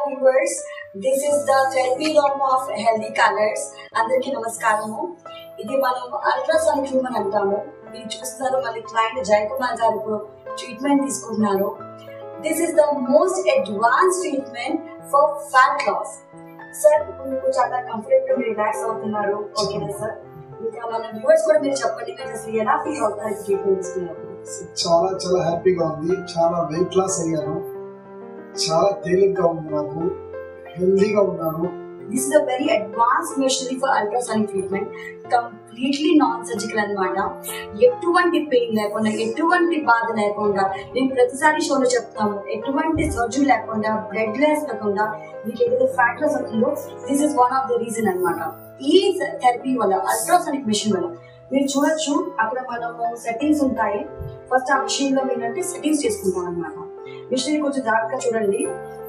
viewers, this is the therapy room of healthy colors. అందరికీ నమస్కారము. ఇది మనం అల్ట్రాసానిక్ రూమ్ అని అంటాము. మీరు చూస్తున్నారు మన క్లయింట్ జయకుమార్ గారు ఇప్పుడు ట్రీట్మెంట్ తీసుకుంటున్నారు. This is the most advanced treatment for fat loss. Sir ఇప్పుడు చాలా కంఫర్టబుల్ రిలాక్స్ అవుతున్నారు. ఓకేనా సార్? ఇంకా మన వ్యూవర్స్ కూడా మీరు చెప్పండి, మీరు అసలు ఎలా ఫీల్ అవుతారు ట్రీట్మెంట్ తీసుకున్నారు? చాలా చాలా హ్యాపీగా ఉంది. చాలా వెయిట్ లాస్ అయ్యాను. చాలా తేలిగ్గా ఉంది, నాకు హెల్దీగా ఉన్నాను. This is a very advanced machinery for ultrasonic treatment, completely non-surgical అన్నమాట. ఎటువంటి పెయిన్ లేకుండా, ఎటువంటి బాధ లేకుండా, నేను ప్రతిసారి షోలో చెప్తాము, ఎటువంటి సర్జరీ లేకుండా, బ్లడ్ లాస్ లేకుండా మీకు ఏదైతే ఫ్యాట్ లాస్ అవుతుందో this is one of the reason అన్నమాట. ఈ థెరపీ వల్ల, అల్ట్రాసానిక్ మెషిన్ వల్ల మీరు చూడొచ్చు, అక్కడ మనము సెట్టింగ్స్ ఉంటాయి. ఫస్ట్ ఆ మెషిన్ లో ఏంటంటే సెట్టింగ్స్ చేసుకుంటాం అనమాట. మిషనరీ కొంచెం జాగ్రత్తగా చూడండి.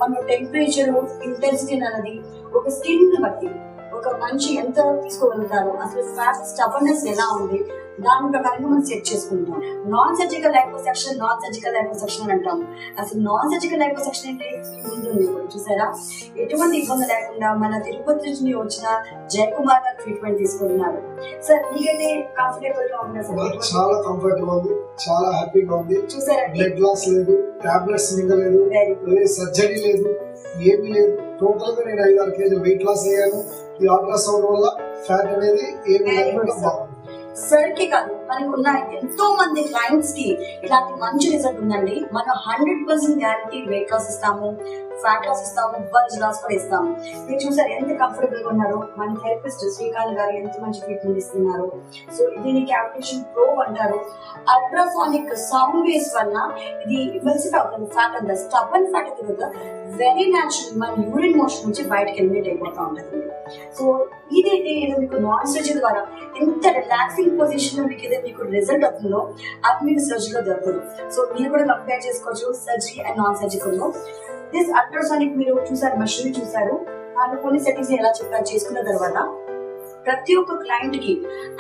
మన టెంపరేచర్, ఇంటెన్సిటీ అనేది ఒక స్కిన్ బట్టి ఒక మనిషి ఎంత తీసుకోగలుగుతారు, అసలు ఫ్యాట్ స్టబర్నెస్ ఎలా ఉంది, దాని ప్రకారంగా మనం సెట్ చేసుకుంటాం. Non surgical liposuction, non surgical liposuction అని అంటాము. అసలు నాన్ సర్జికల్ లైపోసెక్షన్ అంటే ఉంటుంది చూసారా, ఎటువంటి ఇబ్బంది లేకుండా మన తిరుపతి నుంచి వచ్చిన జయకుమార్ గారు ట్రీట్మెంట్ తీసుకుంటున్నారు. సార్ మీకైతే కంఫర్టబుల్ గా ఉందా సార్? చాలా కంఫర్టబుల్ ఉంది, చాలా హ్యాపీగా ఉంది. చూసారా, బ్లడ్ లాస్ లేదు, టాబ్లెట్స్ మింగలేదు, సర్జరీ లేదు, ఏమీ లేదు. టోటల్ గా నేను 5-6 కేజీలు వెయిట్ లాస్ అయ్యాను. ఈ అల్ట్రాసౌండ్ వల్ల ఫ్యాట్ అనేది ఏమీ లేకుండా బాగుంది. సార్ కి కాదు, మనకు ఉన్న ఎంతో మంది క్లయింట్స్ కి ఇలాంటి మంచి రిజల్ట్ ఉందండి. మనం 100% గ్యారంటీ వెయిట్ లాస్ ఇస్తాము, ఫ్యాట్ లాస్ ఇస్తాము, బల్జ్ లాస్ కూడా ఇస్తాము. మీరు చూసారు ఎంత కంఫర్టబుల్ గా ఉన్నారు. మన థెరపిస్ట్ శ్రీకాంత్ గారు ఎంత మంచి ట్రీట్మెంట్ ఇస్తున్నారు. సో దీన్ని క్యావిటేషన్ ప్రో అంటారు. అల్ట్రాసానిక్ సౌండ్ వేవ్స్ వల్ల ఇది మెల్సిట్ అవుతుంది. ఫ్యాట్ అంతా స్టబన్ ఫ్యాట్ అయితే వెరీ న్యాచురల్ మన యూరిన్ మోషన్ నుంచి బయటకి ఎలిమినేట్ అయిపోతా ఉంటుంది. సో ఇదైతే ఏదో మీకు నాన్ సర్జరీ ద్వారా ఎంత రిలాక్సింగ్ పొజిషన్ లో మీకు ఏదైతే మీకు రిజల్ట్ అవుతుందో అది మీకు సర్జరీలో దొరకదు. సో మీరు కూడా కంపేర్ చేసుకోవచ్చు సర్జరీ అండ్ నాన్ సర్జికల్ లో. దిస్ అల్ట్రాసానిక్ మీరు చూసారు, మెషినరీ చూసారు, దాంట్లో కొన్ని సెట్టింగ్స్ ఎలా చెప్పారు చేసుకున్న తర్వాత ప్రతి ఒక్క క్లయింట్ కి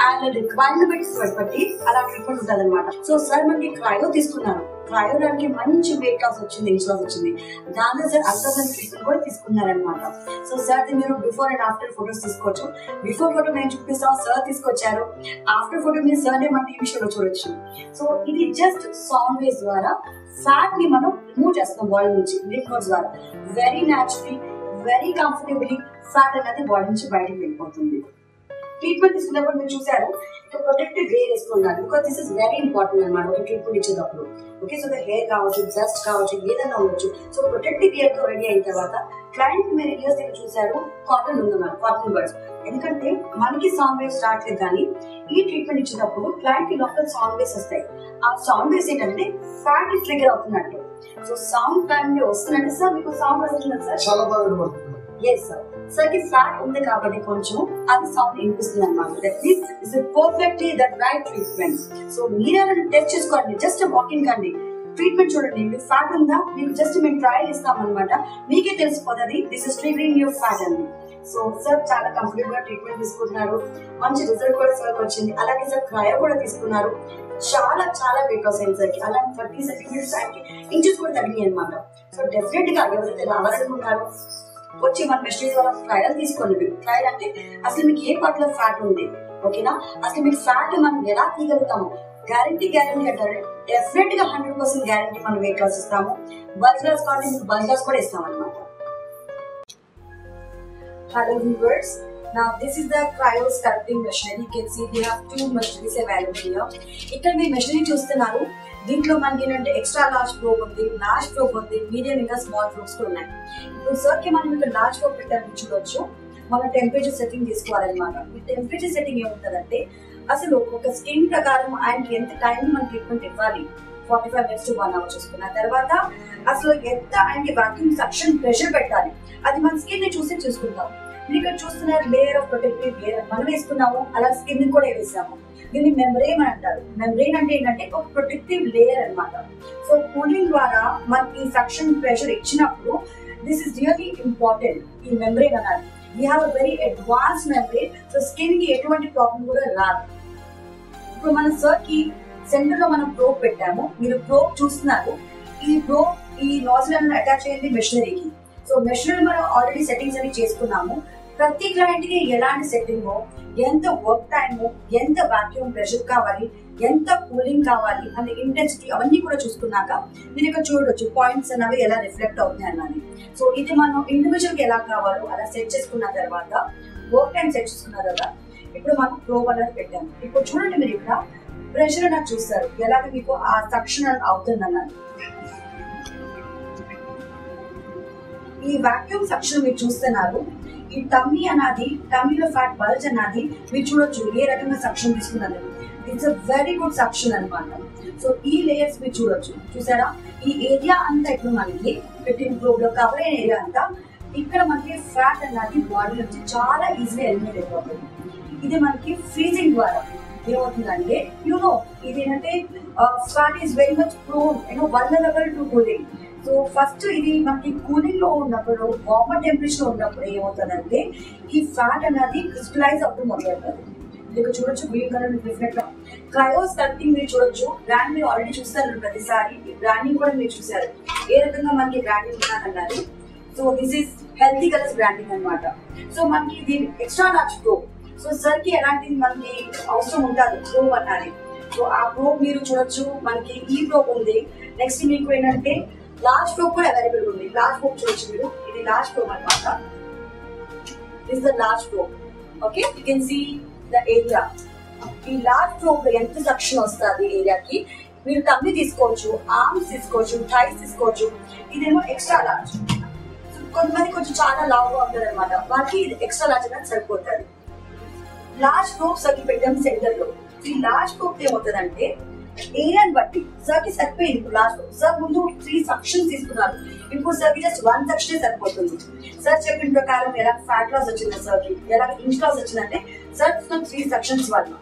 ఆయన రిక్వైర్మెంట్స్ బట్టి అలా ట్రీట్మెంట్ ఉంటుంది అనమాట. సో సార్ మనకి క్రయో తీసుకున్నారు, క్రయో దానికి మంచి వెయిట్ లాస్ వచ్చింది, ఇంచ్ లాస్ వచ్చింది. దాంట్లో సార్ అల్ట్రాసానిక్ ట్రీట్మెంట్ కూడా తీసుకున్నారనమాట. సో సార్ మీరు బిఫోర్ అండ్ ఆఫ్టర్ ఫోటోస్ తీసుకోవచ్చు. బిఫోర్ ఫోటో నేను చూపిస్తాం, సార్ తీసుకొచ్చారు. ఆఫ్టర్ ఫోటో మీరు సార్ మన టీవీ షోలో చూడొచ్చు. సో ఇది జస్ట్ సౌండ్ వేవ్స్ ద్వారా ఫ్యాట్ ని మనం రిమూవ్ చేస్తాం బాడీ నుంచి, లింఫ్ నోడ్స్ ద్వారా. Very naturally, very comfortably fat అనేది బాడీ నుంచి బయటకు వెళ్ళిపోతుంది. ట్రీట్మెంట్ తీసుకున్నప్పుడు మీరు చూసారు ఇక్కడ ప్రొటెక్టివ్ గేర్ వేసుకున్నారు. Because this is very important అనమాట ఒక ట్రీట్మెంట్ ఇచ్చేటప్పుడు. ఓకే, సో హెయిర్ కావచ్చు, జస్ట్ కావచ్చు, ఏదైనా ఉండొచ్చు. సో ప్రొటెక్టివ్ గేర్ తో రెడీ అయిన తర్వాత క్లయింట్ మీరు ఇయర్స్ దగ్గర చూసారు కాటన్ ఉందన్నమాట, కాటన్ బర్డ్స్. ఎందుకంటే మనకి సౌండ్ వేవ్స్ రావట్లేదు, కానీ ఈ ట్రీట్మెంట్ ఇచ్చేటప్పుడు క్లయింట్ కి లోపల సౌండ్ వేవ్స్ వస్తాయి. ఆ సౌండ్ వేవ్స్ ఏంటంటే ఫ్యాట్ ట్రిగర్ అవుతున్నట్టు. సో సౌండ్ ఫ్యామిలీ వస్తుందంటే సార్ మీకు సౌండ్ వస్తుంది సార్, చాలా బాగా వినబడుతుంది. ఎస్ సార్, సార్ కి ఫ్యాట్ ఉంది కాబట్టి కొంచెం అది సౌండ్ వినిపిస్తుంది అనమాట. That means it's perfectly that right treatment. So మీరే టెస్ట్ చేసుకోండి, జస్ట్ వాకింగ్ కండి, ట్రీట్మెంట్ చూడండి. మీకు ఫ్యాట్ ఉందా, మీకు జస్ట్ మేము ట్రయల్ ఇస్తాం అనమాట. మీకే తెలిసిపోతుంది this is triggering your fat అని. సో సార్ చాలా కంఫర్టబుల్ గా ట్రీట్మెంట్ తీసుకుంటున్నారు, మంచి రిజల్ట్ కూడా సార్ వచ్చింది. అలాగే సార్ క్రయో కూడా తీసుకున్నారు. చాలా చాలా వెయిట్ లాస్ అయింది సార్ కి. అలాగే 30 సెంటీమీటర్స్ ఆయనకి ఇంచెస్ కూడా తగ్గినాయి అనమాట. సో డెఫినెట్ గా ఎవరైతే రావాలనుకుంటారో వచ్చి మన మెషినరీ ద్వారా ట్రయల్ తీసుకోండి. మీరు ట్రయల్ అంటే అసలు మీకు ఏ పార్ట్ లో ఫ్యాట్ ఉంది, ఓకేనా, అసలు మీకు ఫ్యాట్ మనం ఎలా తీయగలుగుతాము, గ్యారంటీ అంటారు. డెఫినెట్ గా 100% గ్యారంటీ మనం వెయిట్ లాస్ ఇస్తాము. బల్జ్ లాస్ కాబట్టి మీకు బల్జ్ లాస్ కూడా ఇస్తాం అనమాట. Hello viewers, now this is the cryo sculpting machinery. You can see we have 2 machineries available here. ఇక్కడ మీరు మెషినరీ చూస్తున్నారు. దీంట్లో మనకి ఏంటంటే ఎక్స్ట్రా లార్జ్ ప్రోబ్ ఉంది, లార్జ్ ప్రోబ్ ఉంది, మీడియం ఇంకా స్మాల్ ప్రోబ్స్ కూడా ఉన్నాయి. ఇప్పుడు సార్ కి మనం ఇక్కడ లార్జ్ ప్రోబ్ పెట్టాలని చూడొచ్చు. మన టెంపరేచర్ సెట్టింగ్ తీసుకోవాలన్నమాట. ఈ టెంపరేచర్ సెట్టింగ్ ఏముంటదంటే అసలు ఒక స్కిన్ ప్రకారం ఆయనకి ఎంత టైం మనం ట్రీట్మెంట్ ఇవ్వాలి, 45 minutes to 1 hour చూసుకున్న తర్వాత అసలు ఎంత ఆయనకి వాక్యూమ్ సక్షన్ ప్రెషర్ పెట్టాలి, అది మన స్కిన్ ని చూసి చూసుకుంటాం. మీరు ఇక్కడ చూస్తున్నారు లేయర్ ఆఫ్ ప్రొటెక్టివ్ లేయర్ మనం వేసుకున్నాము, అలా స్కిన్ కూడా వేసాము. దీన్ని మెంబ్రెయిన్ అంటారు. మెంబ్రెయిన్ అంటే ఏంటంటే ఒక ప్రొటెక్టివ్ లేయర్ అన్నమాట. సో కూలింగ్ ద్వారా మనకి సక్షన్ ప్రెషర్ ఇచ్చినప్పుడు దిస్ ఇస్ రియల్లీ ఇంపార్టెంట్. ఈ మెంబ్రెయిన్ అన్నారు we have a very advance membrane. So skin కి ఎటువంటి ప్రాబ్లం కూడా రాదు. ఇప్పుడు మన సర్ కి సెంటర్ లో మనం ప్రోబ్ పెట్టాము, మీరు ప్రోబ్ చూస్తున్నారు. ఈ ప్రోబ్ ఈ నాజిల్ అటాచ్ అయ్యింది మెషినరీకి. సో మెషినరీ మనం ఆల్రెడీ సెట్టింగ్స్ అన్ని చేసుకున్నాము. ప్రతి క్లయింట్ కి ఎలాంటి సెట్టింగ్, ఎంత వర్క్ టైము, ఎంత వాక్యూమ్ ప్రెషర్ కావాలి, ఎంత కూలింగ్ కావాలి అనే ఇంటెన్సిటీ అవన్నీ కూడా చూసుకున్నాక మీరు ఇక్కడ చూడొచ్చు పాయింట్స్ అనేవి ఎలా రిఫ్లెక్ట్ అవుతున్నాయి అన్నది. సో ఇది మనం ఇండివిజువల్ గా ఎలా కావాలో అలా సెట్ చేసుకున్న తర్వాత వర్క్ టైం సెట్ చేసుకున్న తర్వాత ఇప్పుడు మనం ప్రోబ్ అనేది పెట్టాము. ఇప్పుడు చూడండి మీరు ఇక్కడ ప్రెషర్ అనేది చూస్తారు ఎలాగ మీకు ఆ సక్షన్ అవుతుంది అన్నది. ఈ వాక్యూమ్ సక్షన్ మీరు చూస్తున్నారు. ఈ టమ్మీ అన్నది, టమ్మీలో ఫ్యాట్ బల్జ్ అన్నది మీరు చూడొచ్చు ఏ రకంగా సక్షన్ తీసుకున్నది. It's a very good suction అనమాట. సో ఈ లేయర్స్ మీరు చూడొచ్చు, చూసారా? ఈ ఏరియా అంతా ఇప్పుడు మనకి పెట్టిన ప్రోబ్ లో కవర్ అయిన ఏరియా అంతా ఇక్కడ మనకి ఫ్యాట్ అన్నది బాడీ నుంచి చాలా ఈజీగా ఎలిమినేట్ అయిపోతుంది. ఇది మనకి ఫ్రీజింగ్ ద్వారా ఏమవుతుందంటే ఇది ఏంటంటే fat is very much prone vulnerable to cooling. So first ఇది మనకి కూలింగ్ లో ఉన్నప్పుడు, వార్మర్ టెంపరేచర్ లో ఉన్నప్పుడు ఏమవుతుందంటే ఈ ఫ్యాట్ అనేది క్రిస్టలైజ్ అవుతూ మొదలవుతుంది. ఇక్కడ చూడొచ్చు green colour different cryo sculpting మీరు చూడొచ్చు. బ్రాండ్ మీరు ఆల్రెడీ చూస్తారు ప్రతిసారి, ఈ బ్రాండింగ్ కూడా మీరు చూసారు ఏ రకంగా మనకి బ్రాండింగ్ ఉన్నదన్నారు. So this is healthy colours branding అనమాట. సో మనకి ఇది extra large probe. So sir కి ఎలాంటిది మనకి అవసరం ఉంటుంది ప్రోబ్ అన్నది. సో ఆ ప్రోబ్ మీరు చూడొచ్చు, మనకి ఈ ప్రోబ్ ఉంది. నెక్స్ట్ మీకు ఏంటంటే లార్జ్ ప్రోబ్ కూడా అవైలబుల్ ఉంది. లార్జ్ ప్రోబ్ చూడొచ్చు మీరు, ఇది లార్జ్ ప్రోబ్ అనమాట. This the large probe. Okay, you can see the area. ఈ లార్జ్ ప్రోబ్ లో ఎంత సక్షన్ వస్తుంది ఏరియాకి మీరు టమ్మీ తీసుకోవచ్చు, ఆర్మ్స్ తీసుకోవచ్చు, థైస్ తీసుకోవచ్చు. ఇదేమో ఎక్స్ట్రా లార్జ్. కొంతమంది కొంచెం చాలా లావుగా ఉంటుంది అనమాట, వాళ్ళకి ఇది ఎక్స్ట్రా లార్జ్ అనేది సరిపోతుంది. లార్జ్ ప్రోబ్ సర్కి పెట్టాం సెంటర్ లో. ఈ లార్జ్ ప్రోబ్ ఏమవుతుందంటే ఏరియాని బట్టి సర్ కి సరిపోయింది. ఇప్పుడు లార్జ్ ప్రోబ్ సర్ ముందు 3 సక్షన్స్ తీసుకున్నారు, ఇప్పుడు సర్ కి జస్ట్ 1 సెక్షన్ సరిపోతుంది. సర్ చెప్పిన ప్రకారం ఎలా ఫ్యాట్ లాస్ వచ్చింది సర్ కి, ఎలా ఇంచ్ లాస్ వచ్చిందంటే సర్ 3 సెక్షన్స్ వల్ల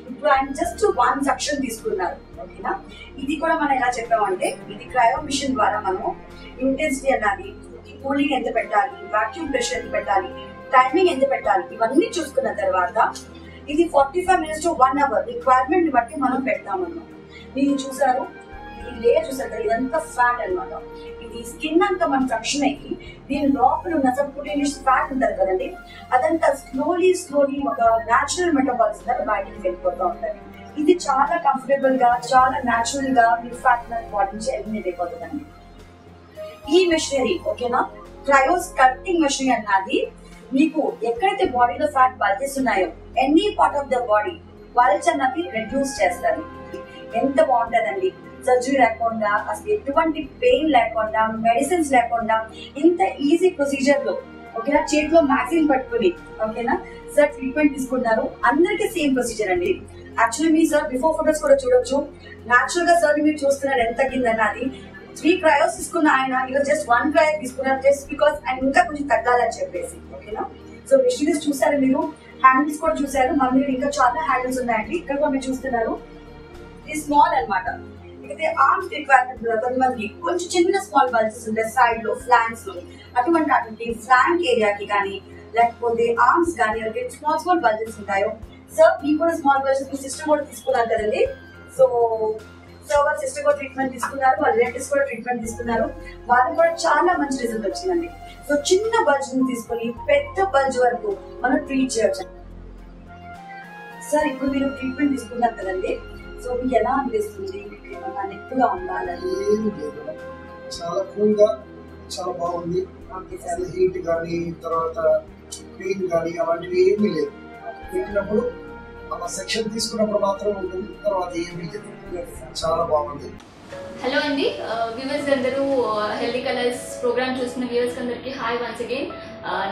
ఇప్పుడు ఆయన జస్ట్ 1 సెక్షన్ తీసుకున్నారు. ఓకేనా? ఇది కూడా మనం ఎలా చెప్పామంటే ఇది క్రయో మిషన్ ద్వారా మనము ఇంటెన్సిటీ అన్నది, కూలింగ్ ఎంత పెట్టాలి, వాక్యూమ్ ప్రెషర్ ఎంత పెట్టాలి, టైమింగ్ ఎంత పెట్టాలి, ఇవన్నీ చూసుకున్న తర్వాత ఇది 45 minutes to 1 hour రిక్వైర్మెంట్ బట్టి మనం పెడతామన్నమాట. మీరు చూసారు ఈ లేయర్ చూసారు కదా, ఇదంతా ఫ్యాట్ అనమాట. ఇది స్కిన్ అంతా మనం సక్షన్ అయ్యి దీని లోపల ఉన్న సబ్క్యూటేనియస్ ఫ్యాట్ ఉంటుంది కదండి, అదంతా స్లోలీ ఒక న్యాచురల్ మెటబాలిజం ద్వారా బయటకు వెళ్ళిపోతూ ఉంటుంది. ఇది చాలా కంఫర్టబుల్ గా, చాలా న్యాచురల్ గా మీ ఫ్యాట్ బాడీ నుంచి ఎలిమినేట్ అయిపోతుందండి ఈ మెషినరీ. ఓకేనా? క్రయో స్కల్ప్టింగ్ మెషినరీ అన్నది మీకు ఎక్కడైతే బాడీలో ఫ్యాట్ బల్జెస్ ఉన్నాయో any part of the body bulge అన్నది రెడ్యూస్ చేస్తారు. ఎంత బాగుంటుందండి, సర్జరీ లేకుండా, అసలు ఎటువంటి పెయిన్ లేకుండా, మెడిసిన్స్ లేకుండా, ఇంత ఈజీ ప్రొసీజర్ లో. ఓకేనా? చేతిలో మ్యాగ్జిన్ పట్టుకుని ఓకేనా సార్ ట్రీట్మెంట్ తీసుకున్నారు. అందరికీ సేమ్ ప్రొసీజర్ అండి. యాక్చువల్లీ మీ సార్ బిఫోర్ ఫోటోస్ కూడా చూడొచ్చు. న్యాచురల్ గా సార్ మీరు చూస్తున్నారు ఎంత తగ్గిందన్నది. 3 క్రయోస్ తీసుకున్న ఆయన ఇలా జస్ట్ 1 క్రయో తీసుకున్నారు, జస్ట్ బికాస్ ఆయన ఇంకా కొంచెం తగ్గాలని చెప్పేసి. ఓకేనా? సో మెషినరీస్ చూసారు మీరు, హ్యాండిల్స్ కూడా చూసారు. మన దగ్గర ఇంకా చాలా హ్యాండిల్స్ ఉన్నాయండి. ఇక్కడ కూడా మీరు చూస్తున్నారు ఇది స్మాల్ అనమాట. అయితే ఆర్మ్స్ రిక్వైర్మెంట్ కొంతమందికి కొంచెం చిన్న స్మాల్ బల్జెస్ ఉంటాయి సైడ్ లో, ఫ్లాంక్స్ లో. అటువంటి ఫ్లాంక్ ఏరియాకి కానీ లేకపోతే ఆర్మ్స్ కానీ స్మాల్ బల్జెస్ ఉంటాయో సార్ మీకు కూడా స్మాల్ బల్జెస్ మీ సిస్టర్ కూడా తీసుకున్నారు కదండి. సో వాళ్ళ సిస్టర్ కూడా ట్రీట్మెంట్ తీసుకున్నారు, వాళ్ళ రిలేటివ్స్ కూడా ట్రీట్మెంట్ తీసుకున్నారు, వాళ్ళకి కూడా చాలా మంచి రిజల్ట్ వచ్చిందండి. సో చిన్న బల్జ్ ని తీసుకుని పెద్ద బల్జ్ వరకు మనం ట్రీట్ చేయొచ్చు. సార్ ఇప్పుడు మీరు ట్రీట్మెంట్ తీసుకున్నారు కదండి, సో మీకు ఎలా అనిపిస్తుంది? మీకు ఏమన్నా నెప్పుగా ఉండాలని? చాలా కూల్ గా, చాలా బాగుంది. హీట్ కానీ తర్వాత పెయిన్ కానీ అలాంటివి ఏమీ లేదు. పెట్టినప్పుడు అలా సెక్షన్ తీసుకున్నప్పుడు మాత్రం ఉంటుంది, తర్వాత ఏమీ లేదు. చాలా బాగుంది. హలో అండి, వ్యూవర్స్ అందరూ హెల్దీ కలర్స్ ప్రోగ్రామ్ చూస్తున్న వ్యూవర్స్ అందరికి హాయ్ వన్స్ అగైన్.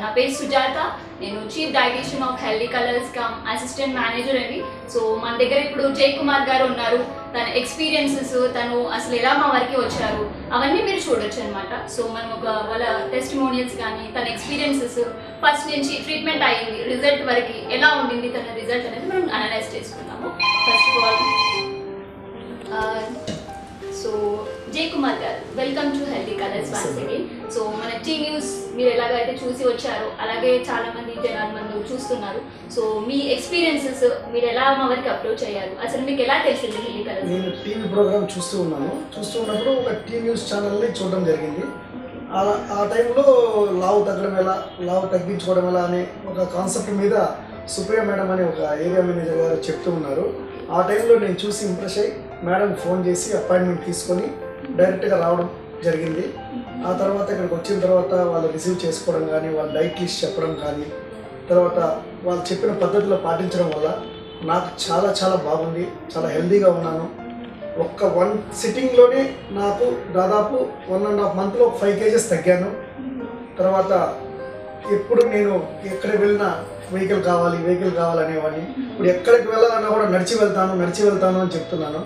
నా పేరు సుజాత, నేను chief dietitian of healthy colours cum assistant manager అండి. సో మన దగ్గర ఇప్పుడు జై కుమార్ గారు ఉన్నారు. తన ఎక్స్పీరియన్సెస్, తను అసలు ఎలా మా వరకు వచ్చారు అవన్నీ మీరు చూడొచ్చు అనమాట. సో మనం వాళ్ళ టెస్టిమోనియల్స్ కానీ తన ఎక్స్పీరియన్సెస్ ఫస్ట్ నుంచి ట్రీట్మెంట్ అయ్యింది రిజల్ట్ వరకు ఎలా ఉండింది తన రిజల్ట్ అనేది మనం అనలైజ్ చేసుకుంటాము. ఫస్ట్ ఆఫ్ ఆల్ సో జై కుమార్ గారు, welcome to healthy colours once again. So మన టీ న్యూస్ మీరు ఎలాగైతే చూసి వచ్చారో అలాగే చాలా మంది జనాలు మంది చూస్తున్నారు. సో మీ ఎక్స్పీరియన్సెస్, మీరు ఎలా మా వరకు అప్రోచ్ అయ్యారు, అసలు మీకు ఎలా తెలిసింది హెల్దీ కలర్స్? నేను టీవీ ప్రోగ్రామ్ చూస్తూ ఉన్నప్పుడు ఒక టీ న్యూస్ ఛానల్ని చూడడం జరిగింది. ఆ టైంలో లావు తగ్గడం ఎలా, లావు తగ్గించుకోవడం ఎలా అనే ఒక కాన్సెప్ట్ మీద సుప్రియ మేడం అని ఒక ఏరియా మేనేజర్ గారు చెప్తూ ఉన్నారు. ఆ టైంలో నేను చూసి ఇంప్రెస్ అయ్యి మేడం ఫోన్ చేసి అపాయింట్మెంట్ తీసుకొని డైరెక్ట్గా రావడం జరిగింది. ఆ తర్వాత ఇక్కడికి వచ్చిన తర్వాత వాళ్ళు రిసీవ్ చేసుకోవడం కానీ, వాళ్ళ డైట్ లిస్ట్ చెప్పడం కానీ, తర్వాత వాళ్ళు చెప్పిన పద్ధతిలో పాటించడం వల్ల నాకు చాలా చాలా బాగుంది. చాలా హెల్తీగా ఉన్నాను. ఒక్క 1 సిట్టింగ్లోనే నాకు దాదాపు 1.5 మంత్లో 5 kgs తగ్గాను. తర్వాత ఎప్పుడు నేను ఎక్కడికి వెళ్ళినా వెహికల్ కావాలి అనేవాడిని. ఇప్పుడు ఎక్కడికి వెళ్ళాలన్నా కూడా నడిచి వెళ్తాను అని చెప్తున్నాను.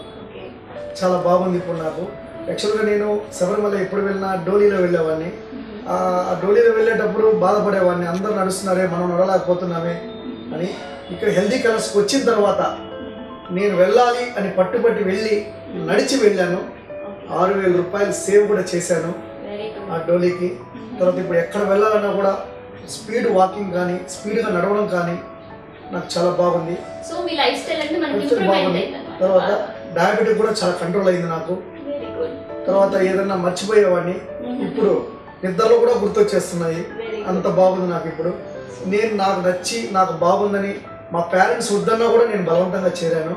చాలా బాగుంది ఇప్పుడు నాకు. యాక్చువల్గా నేను శబరిమల ఎప్పుడు వెళ్ళినా డోలీలో వెళ్ళేవాడిని. ఆ డోలీలో వెళ్ళేటప్పుడు బాధపడేవాడిని, అందరూ నడుస్తున్నారే మనం నడలేకపోతున్నామే అని. ఇక్కడ హెల్దీ కలర్స్కి వచ్చిన తర్వాత నేను వెళ్ళాలి అని పట్టుబట్టి నడిచి వెళ్ళాను. 6,000 రూపాయలు సేవ్ కూడా చేశాను ఆ డోలీకి. తర్వాత ఇప్పుడు ఎక్కడ వెళ్ళాలన్నా కూడా స్పీడ్ వాకింగ్ కానీ, స్పీడ్గా నడవడం కానీ నాకు చాలా బాగుంది. బాగుంది. తర్వాత డయాబెటిక్ కూడా చాలా కంట్రోల్ అయింది నాకు. తర్వాత ఏదన్నా మర్చిపోయేవాడిని, ఇప్పుడు నిద్రలో కూడా గుర్తొచ్చేస్తున్నాయి. అంత బాగుంది నాకు ఇప్పుడు. నాకు నచ్చి నాకు బాగుందని మా పేరెంట్స్ వద్దన్నా కూడా నేను బలవంతంగా చేరాను.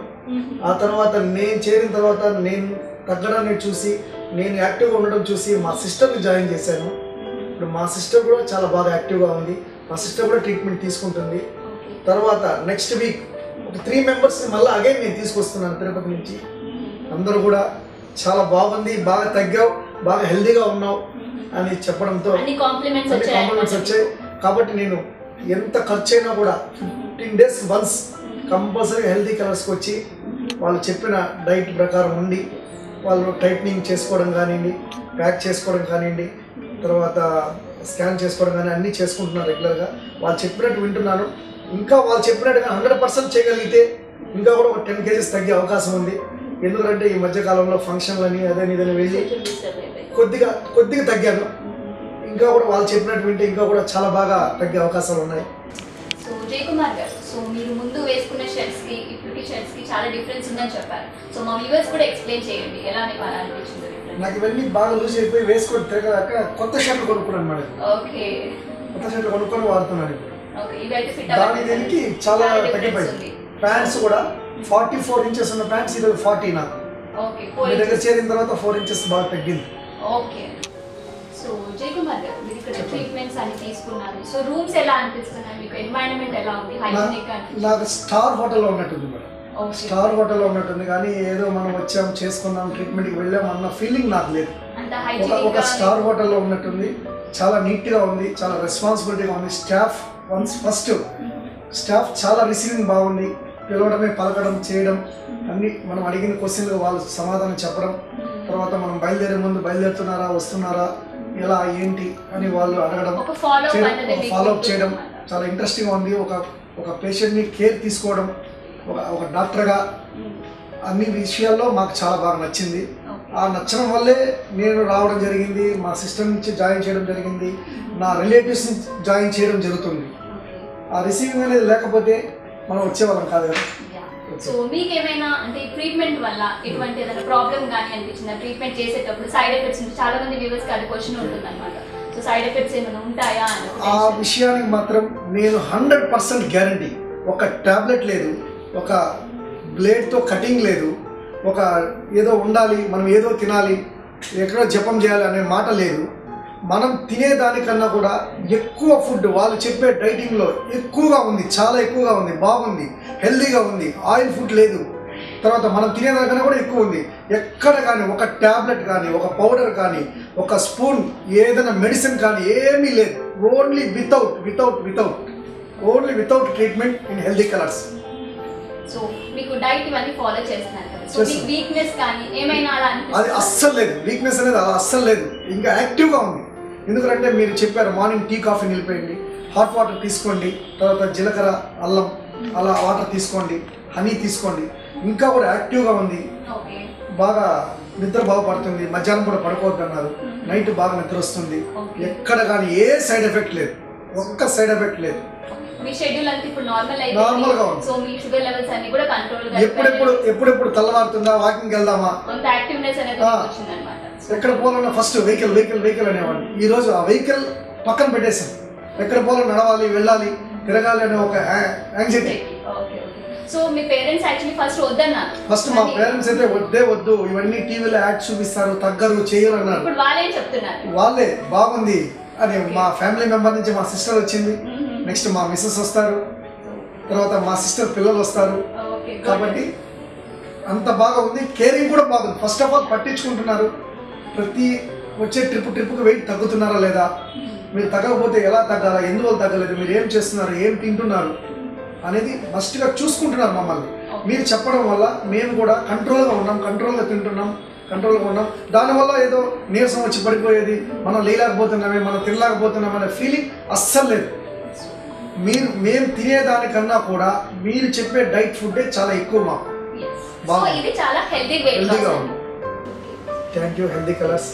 ఆ తర్వాత నేను చేరిన తర్వాత నేను తగ్గడాన్ని చూసి, నేను యాక్టివ్గా ఉండడం చూసి మా సిస్టర్ని జాయిన్ చేశాను. ఇప్పుడు మా సిస్టర్ కూడా చాలా బాగా యాక్టివ్గా ఉంది. మా సిస్టర్ కూడా ట్రీట్మెంట్ తీసుకుంటుంది. తర్వాత నెక్స్ట్ వీక్ ఒక 3 మెంబర్స్ని మళ్ళీ అగైన్ నేను తీసుకొస్తున్నాను తిరుపతి నుంచి. అందరూ కూడా చాలా బాగుంది, బాగా తగ్గావు, బాగా హెల్తీగా ఉన్నావు అని చెప్పడంతో కాంప్లిమెంట్స్ వచ్చాయి. కాబట్టి నేను ఎంత ఖర్చు అయినా కూడా 15 days వన్స్ కంపల్సరీ హెల్తీ కలర్స్కి వచ్చి వాళ్ళు చెప్పిన డైట్ ప్రకారం ఉండి వాళ్ళు టైట్నింగ్ చేసుకోవడం కానివ్వండి, ప్యాక్ చేసుకోవడం కానివ్వండి, తర్వాత స్కాన్ చేసుకోవడం కానీ అన్నీ చేసుకుంటున్నాను రెగ్యులర్గా. వాళ్ళు చెప్పినట్టు వింటున్నాను. ఇంకా వాళ్ళు చెప్పినట్టుగా 100% చేయగలిగితే ఇంకా కూడా ఒక 10 kgs తగ్గే అవకాశం ఉంది. ఎందుకంటే ఈ మధ్యకాలంలో ఫంక్షన్లని అదని ఇదని వెళ్ళి కొద్దిగా తగ్గాను. ఇంకా కూడా వాళ్ళు చెప్పినట్టు వింటే ఇంకా కూడా చాలా బాగా తగ్గే అవకాశాలు ఉన్నాయి. సో జయకుమార్ గారు, సో మీరు ముందు వేసుకున్న షర్ట్స్ కి ఇప్పటికి షర్ట్స్ కి చాలా డిఫరెన్స్ ఉందని చెప్పారు. సో మా వ్యూవర్స్ కూడా ఎక్స్ప్లెయిన్ చేయండి ఎలా అనిపించింది. నాకు ఇవన్నీ బాగా లూజ్ అయిపోయి వేసుకొని తిరగదాక కొత్త షర్ట్లు కొనుక్కున్నాను మేడం. ఓకే, కొత్త షర్ట్లు కొనుక్కొని వాడుతున్నాను. దాని దీనికి చాలా తగ్గిపోయింది. ప్యాంట్స్ కూడా 44 inches ఉన్న ప్యాంట్స్ ఈరోజు 40 నాకు. మీ దగ్గర చేరిన తర్వాత 4 inches బాగా తగ్గింది. ఓకే. సో జయకుమార్ గారు, మీరు ఇక్కడ ట్రీట్మెంట్స్ అన్ని తీసుకున్నారు. సో రూమ్స్ ఎలా అనిపిస్తున్నాయి మీకు? ఎన్వైరన్మెంట్ ఎలా ఉంది? హైజీనిక్ అనిపిస్తుంది? నాకు స్టార్ హోటల్లో ఉన్నట్టుంది మేడం. స్టార్ హోటల్లో ఉన్నట్టుంది, కానీ ఏదో మనం వచ్చాం చేసుకున్నాం ట్రీట్మెంట్కి వెళ్ళాం అన్న ఫీలింగ్ నాకు లేదు. ఒక స్టార్ హోటల్లో ఉన్నట్టుంది. చాలా నీట్గా ఉంది, చాలా రెస్పాన్సిబిలిటీగా ఉంది. స్టాఫ్ చాలా రిసీవింగ్ బాగుంది. పిలవడమే, పలకడం, చేయడం అన్ని మనం అడిగిన క్వశ్చన్లు వాళ్ళు సమాధానం చెప్పడం. తర్వాత మనం బయలుదేరే ముందు బయలుదేరుతున్నారా, వస్తున్నారా, ఎలా ఏంటి అని వాళ్ళు అడగడం, ఫాలోఅప్ చేయడం చాలా ఇంట్రెస్టింగ్గా ఉంది. ఒక పేషెంట్ని కేర్ తీసుకోవడం ఒక డాక్టర్గా అన్ని విషయాల్లో మాకు చాలా బాగా నచ్చింది. ఆ నచ్చడం వల్లే నేను రావడం జరిగింది. మా సిస్టర్ నుంచి జాయిన్ చేయడం జరిగింది. నా రిలేటివ్స్ని జాయిన్ చేయడం జరుగుతుంది. ఆ రిసీవింగ్ అనేది లేకపోతే మనం వచ్చేవాళ్ళం కాదు కదా. సో మీకు ఏమైనా అంటే ట్రీట్మెంట్ వల్ల ఎటువంటి ఏదైనా ప్రాబ్లం కానీ అనిపించిందా? ట్రీట్మెంట్ చేసేటప్పుడు సైడ్ ఎఫెక్ట్స్ నుంచి చాలా మంది వ్యూవర్స్కి అది క్వశ్చన్ ఉంటుంది అనమాట. సో సైడ్ ఎఫెక్ట్స్ ఏమైనా ఉంటాయా అని ఆ విషయానికి మాత్రం నేను 100% గ్యారంటీ. ఒక టాబ్లెట్ లేదు, ఒక బ్లేడ్తో కటింగ్ లేదు, ఒక ఏదో ఉండాలి, మనం ఏదో తినాలి, ఎక్కడో జపం చేయాలి అనే మాట లేదు. మనం తినేదానికన్నా కూడా ఎక్కువ ఫుడ్ వాళ్ళు చెప్పే డైటింగ్లో ఎక్కువగా ఉంది, చాలా ఎక్కువగా ఉంది, బాగుంది, హెల్తీగా ఉంది. ఆయిల్ ఫుడ్ లేదు. తర్వాత మనం తినేదానికన్నా కూడా ఎక్కువ ఉంది. ఎక్కడ కానీ ఒక ట్యాబ్లెట్ కానీ, ఒక పౌడర్ కానీ, ఒక స్పూన్ ఏదైనా మెడిసిన్ కానీ ఏమీ లేదు. Only without treatment in healthy colours. So మీకు డైట్ ఇవన్నీ ఫాలో చేస్తున్నారు కదా, సో మీకు వీక్నెస్ కానీ ఏమైనా అలా అది అస్సలు లేదు. వీక్నెస్ అనేది అలా అస్సలు లేదు. ఇంకా యాక్టివ్గా ఉంది. ఎందుకంటే మీరు చెప్పారు మార్నింగ్ టీ కాఫీ నిలిపేయండి, హాట్ వాటర్ తీసుకోండి, తర్వాత జీలకర్ర అల్లం అలా వాటర్ తీసుకోండి, హనీ తీసుకోండి. ఇంకా కూడా యాక్టివ్గా ఉంది. బాగా నిద్ర బాగా పడుతుంది. మధ్యాహ్నం కూడా పడుకోవద్దు అన్నారు. నైట్ బాగా నిద్ర వస్తుంది. ఎక్కడ కానీ ఏ సైడ్ ఎఫెక్ట్ లేదు, ఒక్క సైడ్ ఎఫెక్ట్ లేదు. మీ షెడ్యూల్ అంతా ఇప్పుడు నార్మల్గా ఉంది. సో మీ షుగర్ లెవెల్స్ అన్ని కూడా కంట్రోల్ గా ఎప్పుడెప్పుడు తెల్లవారుతుందా, వాకింగ్ వెళ్దామా, కొంత యాక్టివ్నెస్ అనేది వచ్చిందన్నమాట. సో ఎక్కడ పోవాలన్నా ఫస్ట్ వెహికల్ వెహికల్ వెహికల్ అనేవాడిని. ఈరోజు ఆ వెహికల్ పక్కన పెట్టేశాను. ఎక్కడ పోవాలో నడవాలి, వెళ్ళాలి, తిరగాలి అనే ఒక యాంగ్జైటీ. సో మీ పేరెంట్స్ యాక్చువల్లీ ఫస్ట్ వద్దన్నారు. ఫస్ట్ మా పేరెంట్స్ అయితే వద్దే వద్దు, ఇవన్నీ టీవీలో యాడ్ చూపిస్తారు, తగ్గరు, చేయరు అన్నారు. ఇప్పుడు వాళ్ళే చెప్తున్నారు. వాళ్ళే బాగుంది అని. మా ఫ్యామిలీ మెంబర్ నుంచి మా సిస్టర్ వచ్చింది, నెక్స్ట్ మా మిస్సెస్ వస్తారు, తర్వాత మా సిస్టర్ పిల్లలు వస్తారు. కాబట్టి అంత బాగా ఉంది. కేరింగ్ కూడా బాగుంది. ఫస్ట్ ఆఫ్ ఆల్ పట్టించుకుంటున్నారు. ప్రతి వచ్చే ట్రిప్కి వెయిట్ తగ్గుతున్నారా లేదా, మీరు తగ్గకపోతే ఎలా తగ్గాలా, ఎందువల్ల తగ్గలేదు, మీరు ఏం చేస్తున్నారు, ఏం తింటున్నారు అనేది మస్ట్గా చూసుకుంటున్నారు మమ్మల్ని. మీరు చెప్పడం వల్ల మేము కూడా కంట్రోల్గా ఉన్నాం, కంట్రోల్గా తింటున్నాం, కంట్రోల్గా ఉన్నాం. దానివల్ల ఏదో నీరసం వచ్చి పడిపోయేది, మనం లేలేకపోతున్నామే, మనం తినలేకపోతున్నాం అనే ఫీలింగ్ అస్సలు లేదు. మేము తినేదానికన్నా కూడా మీరు చెప్పే డైట్ ఫుడ్డే చాలా ఎక్కువ మాకు. ఇది చాలా హెల్తీగా ఉంది. Thank you healthy colours.